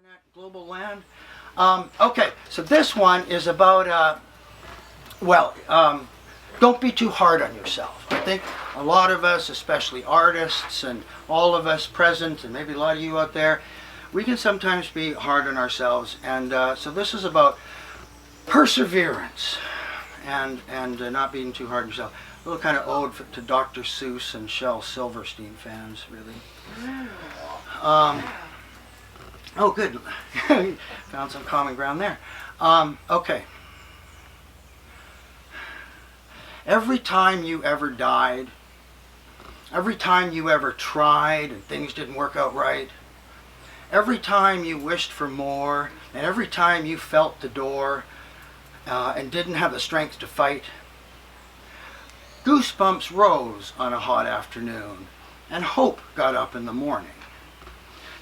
internet, global land. Okay, so this one is about, don't be too hard on yourself. I think a lot of us, especially artists and all of us present, and maybe a lot of you out there, we can sometimes be hard on ourselves. And so this is about perseverance and not being too hard on yourself. A little kind of ode to Dr. Seuss and Shel Silverstein fans, really. Oh, good. Found some common ground there. Okay. Every time you ever died, every time you ever tried and things didn't work out right, every time you wished for more, and every time you felt the door and didn't have the strength to fight, goosebumps rose on a hot afternoon, and hope got up in the morning.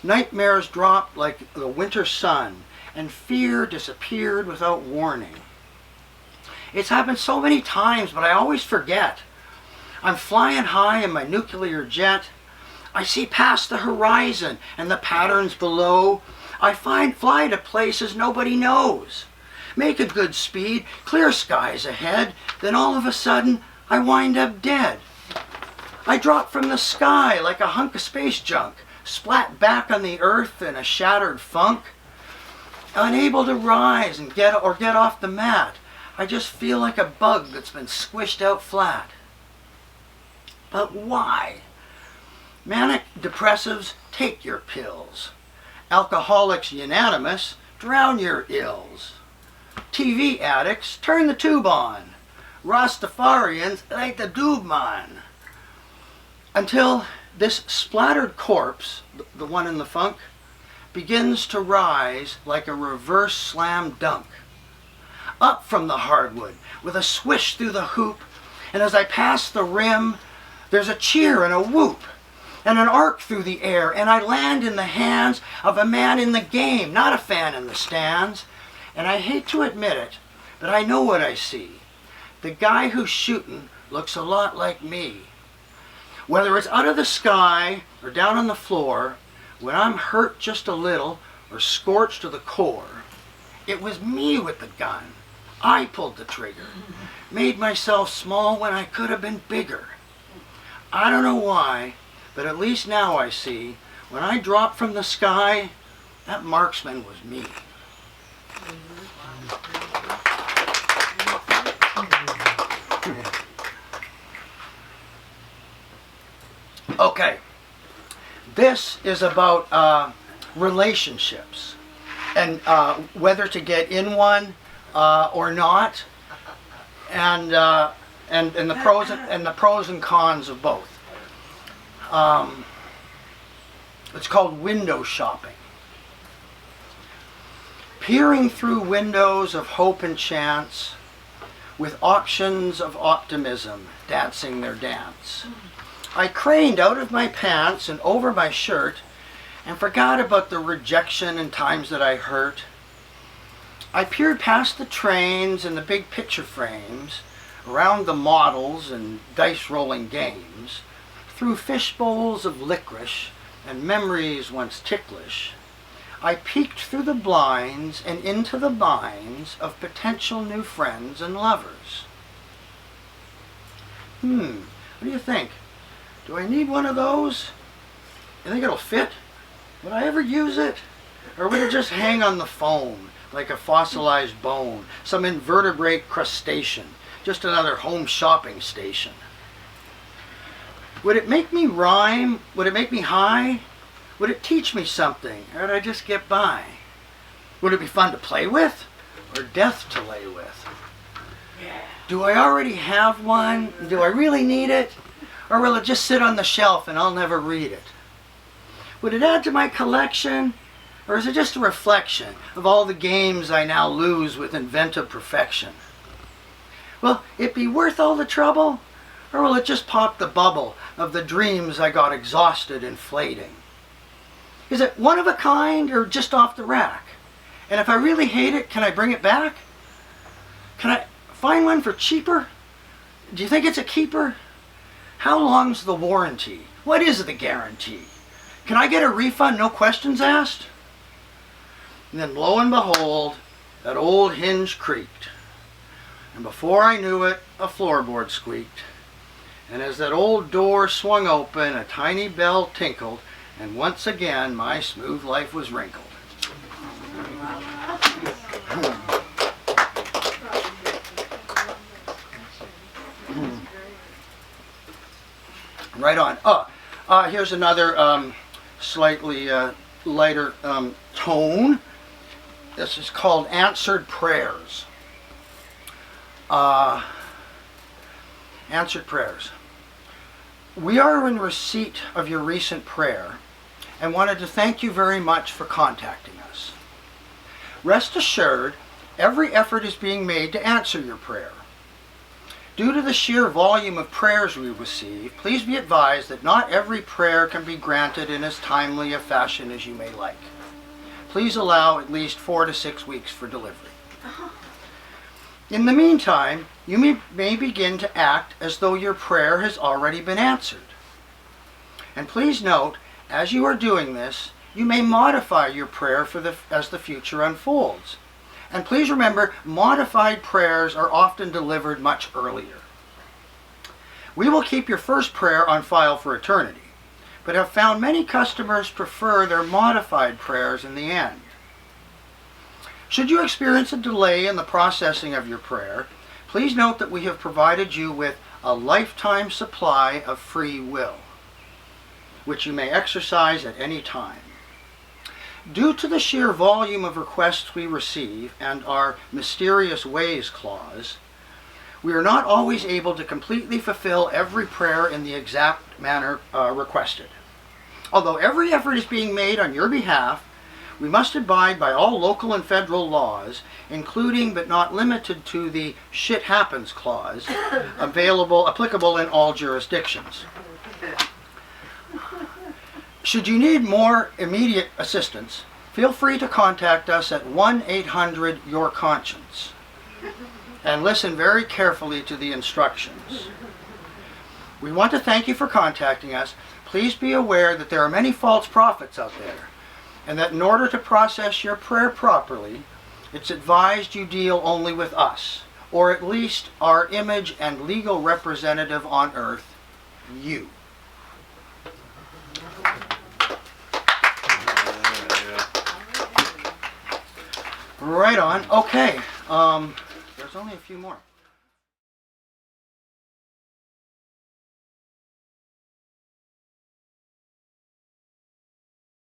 Nightmares dropped like the winter sun, and fear disappeared without warning. It's happened so many times, but I always forget. I'm flying high in my nuclear jet. I see past the horizon and the patterns below. I fly to places nobody knows. Make a good speed, clear skies ahead, then all of a sudden I wind up dead. I drop from the sky like a hunk of space junk, splat back on the earth in a shattered funk. Unable to rise and get off the mat. I just feel like a bug that's been squished out flat. But why? Manic depressives, take your pills. Alcoholics unanimous, drown your ills. TV addicts, turn the tube on. Rastafarians, light the doob on. Until this splattered corpse, the one in the funk, begins to rise like a reverse slam dunk. Up from the hardwood with a swish through the hoop, and as I pass the rim, there's a cheer and a whoop and an arc through the air, and I land in the hands of a man in the game, not a fan in the stands. And I hate to admit it, but I know what I see. The guy who's shooting looks a lot like me. Whether it's out of the sky or down on the floor, when I'm hurt just a little or scorched to the core, it was me with the gun. I pulled the trigger, made myself small when I could have been bigger. I don't know why, but at least now I see, when I dropped from the sky, that marksman was me. Okay, this is about relationships and whether to get in one or not, and the pros and cons of both. It's called window shopping. Peering through windows of hope and chance, with auctions of optimism dancing their dance. I craned out of my pants and over my shirt and forgot about the rejection and times that I hurt. I peered past the trains and the big picture frames, around the models and dice rolling games, through fish bowls of licorice and memories once ticklish. I peeked through the blinds and into the minds of potential new friends and lovers. What do you think? Do I need one of those? You think it'll fit? Would I ever use it? Or would it just hang on the phone like a fossilized bone, some invertebrate crustacean, just another home shopping station? Would it make me rhyme? Would it make me high? Would it teach me something? Or would I just get by? Would it be fun to play with? Or death to lay with? Do I already have one? Do I really need it? Or will it just sit on the shelf and I'll never read it? Would it add to my collection? Or is it just a reflection of all the games I now lose with inventive perfection? Will it be worth all the trouble? Or will it just pop the bubble of the dreams I got exhausted inflating? Is it one of a kind or just off the rack? And if I really hate it, can I bring it back? Can I find one for cheaper? Do you think it's a keeper? How long's the warranty? What is the guarantee? Can I get a refund, no questions asked? And then lo and behold, that old hinge creaked. And before I knew it, a floorboard squeaked. And as that old door swung open, a tiny bell tinkled, and once again my smooth life was wrinkled. Right on. Here's another slightly lighter tone. This is called Answered Prayers. Answered Prayers. We are in receipt of your recent prayer and wanted to thank you very much for contacting us. Rest assured, every effort is being made to answer your prayer. Due to the sheer volume of prayers we receive, please be advised that not every prayer can be granted in as timely a fashion as you may like. Please allow at least 4 to 6 weeks for delivery. In the meantime, you may begin to act as though your prayer has already been answered. And please note, as you are doing this, you may modify your prayer as the future unfolds. And please remember, modified prayers are often delivered much earlier. We will keep your first prayer on file for eternity, but have found many customers prefer their modified prayers in the end. Should you experience a delay in the processing of your prayer, please note that we have provided you with a lifetime supply of free will, which you may exercise at any time. Due to the sheer volume of requests we receive and our mysterious ways clause, we are not always able to completely fulfill every prayer in the exact manner requested. Although every effort is being made on your behalf, we must abide by all local and federal laws, including but not limited to the Shit Happens clause, applicable in all jurisdictions. Should you need more immediate assistance, feel free to contact us at 1-800-YOUR-CONSCIENCE and listen very carefully to the instructions. We want to thank you for contacting us. Please be aware that there are many false prophets out there, and that in order to process your prayer properly, it's advised you deal only with us, or at least our image and legal representative on earth, you. Right on. Okay. There's only a few more.